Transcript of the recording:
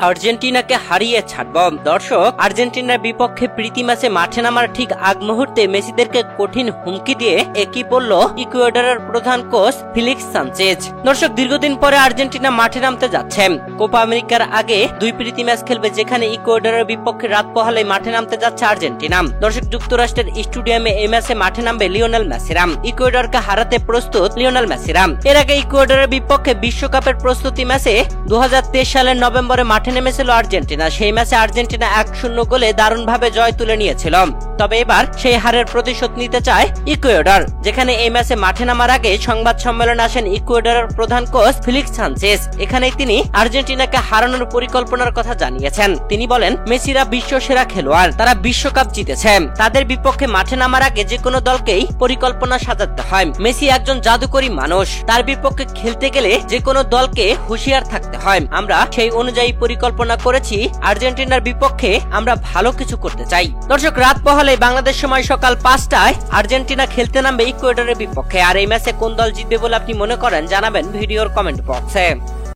আর্জেন্টিনাকে হারিয়ে ছাড়ব। দর্শক, আর্জেন্টিনার বিপক্ষে প্রীতি ম্যাচে মাঠে নামার ঠিক আগ মুহূর্তে মেসিদেরকে কঠিন হুমকি দিয়ে একই বলল ইকুয়েডরের প্রধান কোচ ফেলিক্স সানচেজ। দর্শক, দীর্ঘদিন পরে আর্জেন্টিনা মাঠে নামতে যাচ্ছে। কোপা আমেরিকার আগে দুই প্রীতি ম্যাচ খেলবে, যেখানে ইকুয়েডরের বিপক্ষে রাত পোহালে মাঠে নামতে যাচ্ছে আর্জেন্টিনা। দর্শক, যুক্তরাষ্ট্রের স্টেডিয়ামে এই ম্যাচে মাঠে নামবে লিওনেল মেসিরা। ইকুয়েডরকে হারাতে প্রস্তুত লিওনেল মেসিরা। এর আগে ইকুয়েডরের বিপক্ষে বিশ্বকাপের প্রস্তুতি ম্যাচে 2023 সালের নভেম্বরে মাঠে নেমেছিল আর্জেন্টিনা। সেই ম্যাচে আর্জেন্টিনা 1-0 গোলে দারুণভাবে জয় তুলে নিয়েছিল। তবে এবার সেই হারের প্রতিশোধ নিতে চায় ইকুয়েডর, যেখানে এই ম্যাচে মাঠে নামার আগে সংবাদ সম্মেলনে আসেন ইকুয়েডরের প্রধান কোচ ফেলিক্স সানচেজ। এখানে তিনি আর্জেন্টিনাকে হারানোর পরিকল্পনার কথা জানিয়েছেন। তিনি বলেন, মেসিরা বিশ্ব সেরা খেলোয়াড়, তারা বিশ্বকাপ জিতেছে। তাদের বিপক্ষে মাঠে নামার আগে যে কোনো দলকেই পরিকল্পনা সাজাতে হয়। মেসি একজন জাদুকরী মানুষ, তার বিপক্ষে খেলতে গেলে যে কোনো দলকে হুঁশিয়ার থাকতে হয়। আমরা সেই অনুযায়ী পরিকল্পনা করেছি। আর্জেন্টিনার বিপক্ষে আমরা ভালো কিছু করতে চাই। দর্শক, রাত পোহালে বাংলাদেশ সময় সকাল 5টায় আর্জেন্টিনা খেলতে নামবে ইকুয়েডরের বিপক্ষে। আর এই ম্যাচে কোন দল জিতবে বলে আপনি মনে করেন জানাবেন ভিডিওর কমেন্ট বক্সে।